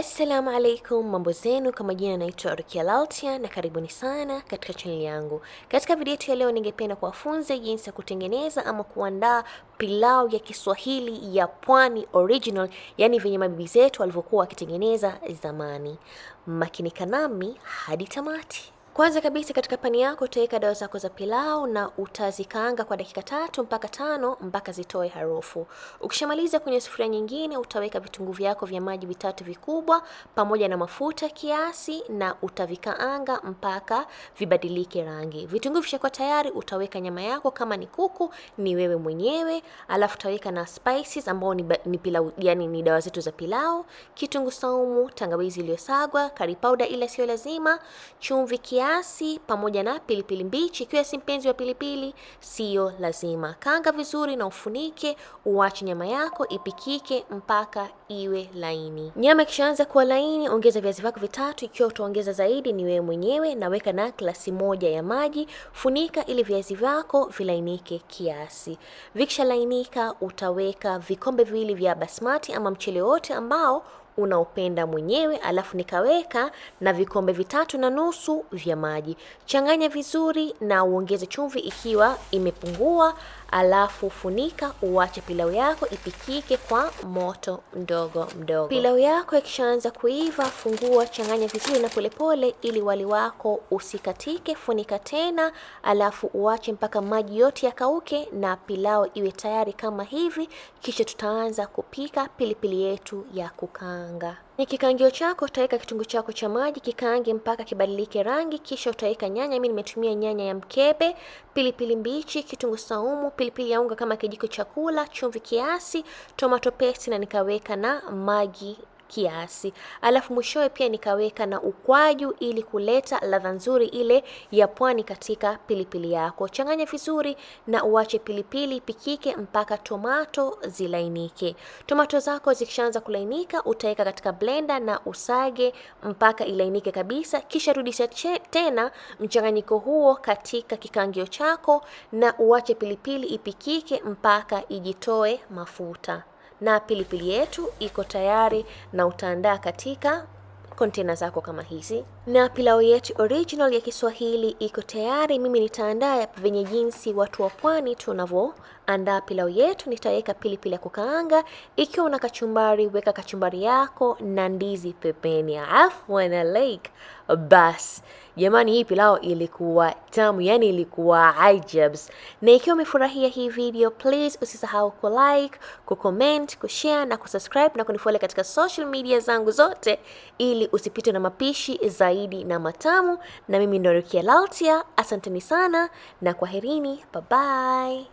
Assalamu alaikum, mambo zenu, kama jina naitwa Rukia Laltia na karibuni sana katika channel yangu. Katika video yetu ya leo ningependa kuwafunza jinsi ya kutengeneza ama kuandaa pilau ya Kiswahili ya Pwani original, yani venye mabibi zetu walivyokuwa wakitengeneza zamani. Makinika nami hadi tamati. Kwanza kabisa katika pani yako utaweka dawa zako za pilau na utazikaanga kwa dakika 3 mpaka 5 mpaka zitoe harufu. Ukishamaliza, kwenye sufuria nyingine utaweka vitunguu vyako vya maji 3 vikubwa pamoja na mafuta kiasi na utavikaanga mpaka vibadilike rangi. Vitunguu vishakuwa tayari, utaweka nyama yako, kama ni kuku ni wewe mwenyewe, alafu utaweka na spices ambao ni pilau, yani ni dawa zetu za pilau, kitunguu saumu, tangawizi iliyosagwa, curry powder ile sio lazima, chumvi kiasi pamoja na pilipili mbichi. Ikiwa si mpenzi wa pilipili sio lazima. Kaanga vizuri na ufunike, uache nyama yako ipikike mpaka iwe laini. Nyama ikishaanza kuwa laini, ongeza viazi vyako 3. Ikiwa utaongeza zaidi ni wewe mwenyewe, na weka na glasi 1 ya maji. Funika ili viazi vyako vilainike kiasi. Vikishalainika utaweka vikombe 2 vya basmati ama mchele wote ambao unaopenda mwenyewe, alafu nikaweka na vikombe 3.5 vya maji. Changanya vizuri na uongeze chumvi ikiwa imepungua, alafu funika, uache pilau yako ipikike kwa moto mdogo mdogo. Pilau yako ikishaanza kuiva, fungua, changanya vizuri na polepole ili wali wako usikatike. Funika tena, alafu uache mpaka maji yote yakauke na pilau iwe tayari kama hivi. Kisha tutaanza kupika pilipili yetu ya kukaanga. Ni kikaangio chako utaweka kitunguu chako cha maji, kikaange mpaka kibadilike rangi. Kisha utaweka nyanya, mimi nimetumia nyanya ya mkebe, pilipili mbichi, kitunguu saumu, pilipili ya unga kama kijiko chakula, chumvi kiasi, tomato paste na nikaweka na maji kiasi. Alafu mwishowe pia nikaweka na ukwaju ili kuleta ladha nzuri ile ya pwani katika pilipili yako. Changanya vizuri na uache pilipili pikike mpaka tomato zilainike. Tomato zako zikishaanza kulainika, utaweka katika blender na usage mpaka ilainike kabisa. Kisha rudisha tena mchanganyiko huo katika kikaangio chako na uache pilipili ipikike mpaka ijitoe mafuta. Na pilipili yetu iko tayari na utaandaa katika container zako kama hizi. Na pilau yetu original ya Kiswahili iko tayari. Mimi nitaandaa venye jinsi watu wa pwani tunavyoandaa pilau yetu. Nitaweka pilipili ya kukaanga, ikiwa una kachumbari weka kachumbari yako na ndizi pembeni. Afwan alaik. Bas jamani, hii pilau ilikuwa tamu, yani ilikuwa ajabs. Na ikiwa umefurahia hii video, please usisahau ku like, ku comment, ku share na kusubscribe na kunifollow katika social media zangu zote ili usipitwe na mapishi zaidi na matamu. Na mimi ndo Rukia Laltia, asanteni sana na kwaherini, bye bye.